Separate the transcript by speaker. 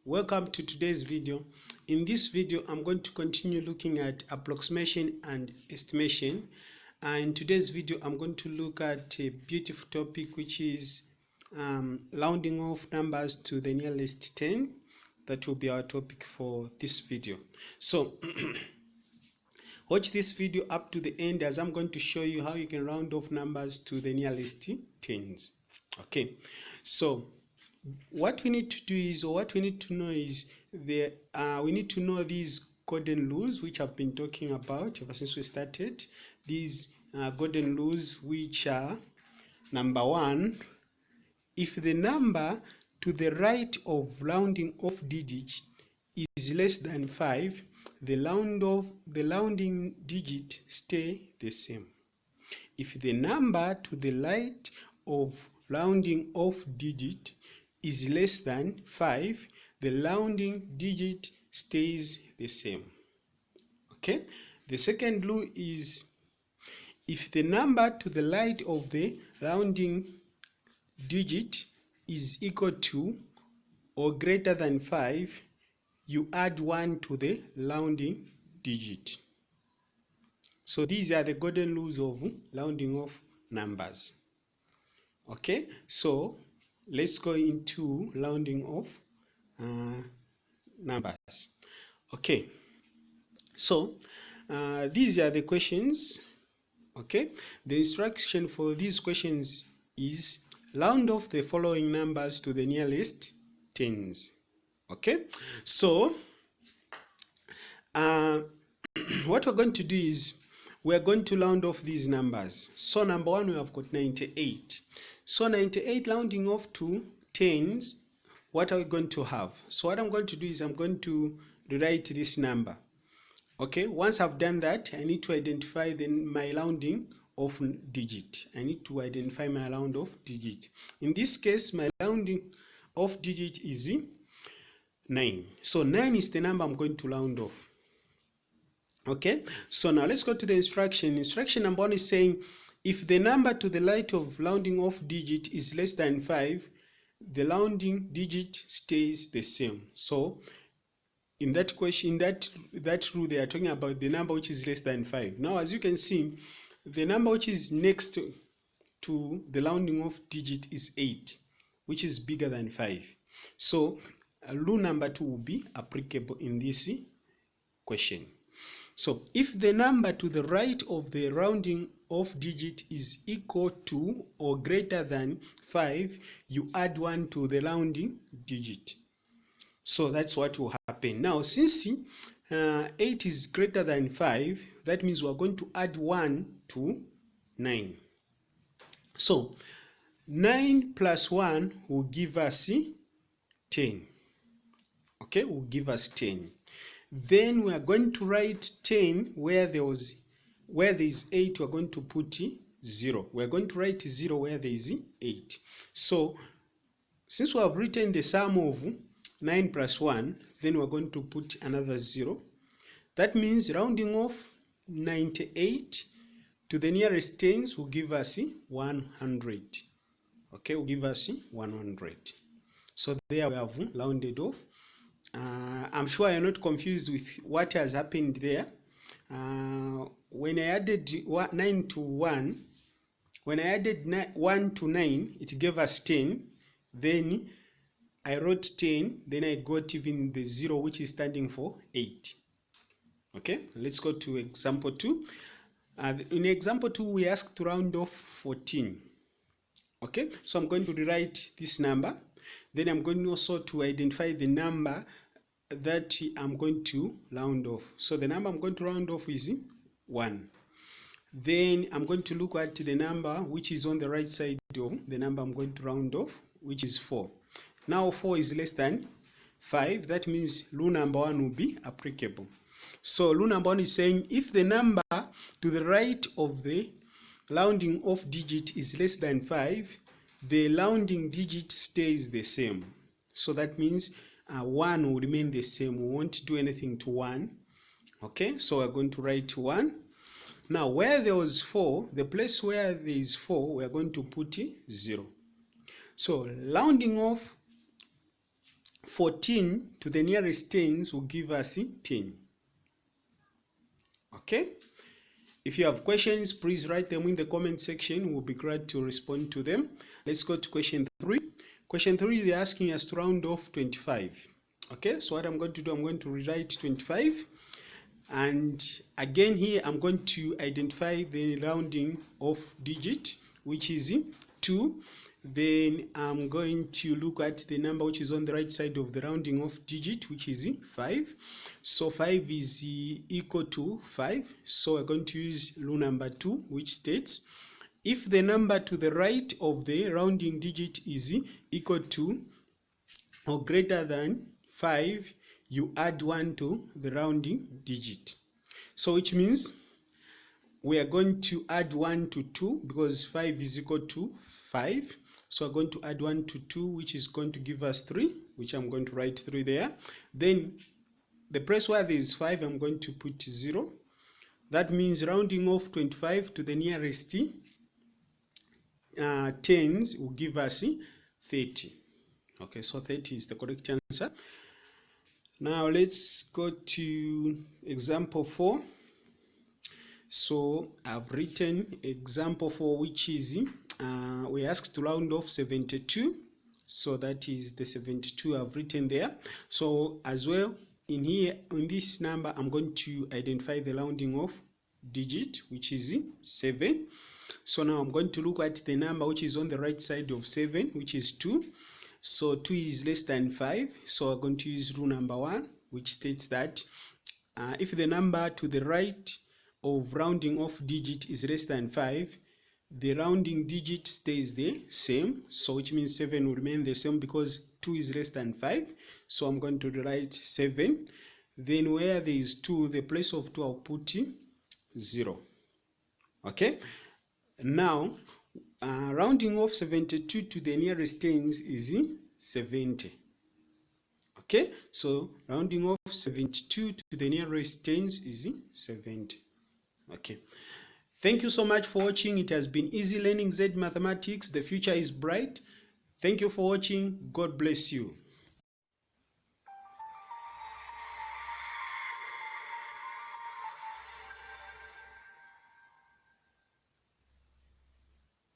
Speaker 1: Welcome to today's video. In this video, I'm going to continue looking at approximation and estimation. And in today's video, I'm going to look at a beautiful topic, which is rounding off numbers to the nearest 10. That will be our topic for this video. So watch this video up to the end, as I'm going to show you how you can round off numbers to the nearest tens. Okay, so what we need to do is, or what we need to know is, we need to know these golden rules which I've been talking about ever since we started. These golden rules, which are: number one, if the number to the right of rounding off digit is less than 5, the rounding digit stay the same. If the number to the right of rounding off digit is less than 5, the rounding digit stays the same. Okay, the second rule is, if the number to the right of the rounding digit is equal to or greater than 5, you add 1 to the rounding digit. So these are the golden rules of rounding off numbers. Okay, so let's go into rounding off numbers. Okay, so these are the questions. Okay, the instruction for these questions is: round off the following numbers to the nearest tens. Okay, so what we're going to do is, we're going to round off these numbers. So number one, we have got 98. So 98 rounding off to tens, what are we going to have? So what I'm going to do is, I'm going to rewrite this number. Okay, once I've done that, I need to identify my rounding off digit. I need to identify my round off digit. In this case, my rounding off digit is 9. So 9 is the number I'm going to round off. Okay, so now let's go to the instruction. Instruction number 1 is saying, if the number to the right of rounding off digit is less than 5, the rounding digit stays the same. So in that question, that rule, they are talking about the number which is less than 5. Now, as you can see, the number which is next to the rounding off digit is 8, which is bigger than 5. So rule number 2 will be applicable in this question. So if the number to the right of the rounding off digit is equal to or greater than 5, you add 1 to the rounding digit. So that's what will happen. Now, since 8 is greater than 5, that means we're going to add 1 to 9. So 9 plus 1 will give us 10. Okay, will give us 10. Then we are going to write 10 where there is 8, we're going to put 0. We're going to write 0 where there is 8. So since we have written the sum of 9 plus 1, then we're going to put another 0. That means rounding off 98 to the nearest tens will give us 100. Okay, will give us 100. So there we have rounded off. I'm sure you're not confused with what has happened there. When I added 9 to 1, when I added 1 to 9, it gave us 10. Then I wrote 10, then I got even the 0, which is standing for 8. Okay, let's go to example 2. In example 2, we asked to round off 14. Okay, so I'm going to rewrite this number. Then I'm going also to identify the number that I'm going to round off. So the number I'm going to round off is 1. Then I'm going to look at the number which is on the right side of the number I'm going to round off, which is 4. Now 4 is less than 5. That means rule number 1 will be applicable. So rule number 1 is saying, if the number to the right of the rounding off digit is less than 5, the rounding digit stays the same. So that means 1 will remain the same. We won't do anything to 1. Okay, so we're going to write 1. Now, where there was 4, the place where there is 4, we are going to put 0. So rounding off 14 to the nearest tens will give us 10. Okay, if you have questions, please write them in the comment section. We'll be glad to respond to them. Let's go to question 3. Question 3, they're asking us to round off 25. Okay, so what I'm going to do, I'm going to rewrite 25. And again here, I'm going to identify the rounding off digit, which is 2. Then I'm going to look at the number which is on the right side of the rounding off digit, which is 5. So 5 is equal to 5. So we're going to use rule number 2, which states if the number to the right of the rounding digit is equal to or greater than 5, you add 1 to the rounding digit. So which means we are going to add 1 to 2 because 5 is equal to 5. So we're going to add 1 to 2, which is going to give us 3, which I'm going to write 3 there. Then the place where there is 5, I'm going to put 0. That means rounding off 25 to the nearest tens will give us 30. Okay, so 30 is the correct answer. Now let's go to example 4. So I've written example 4, which is we asked to round off 72. So that is the 72 I've written there. So as well, in here, in this number, I'm going to identify the rounding off digit, which is 7. So now I'm going to look at the number which is on the right side of 7, which is 2. So 2 is less than 5. So I'm going to use rule number 1, which states that if the number to the right of rounding off digit is less than 5, the rounding digit stays the same. So which means 7 will remain the same because 2 is less than 5. So I'm going to write 7. Then where there is 2, the place of 2 I'll put 0. Okay. Now rounding off 72 to the nearest tens is 70. Okay. So rounding off 72 to the nearest tens is 70. Okay. Thank you so much for watching. It has been easy learning Z Mathematics. The future is bright. Thank you for watching. God bless you.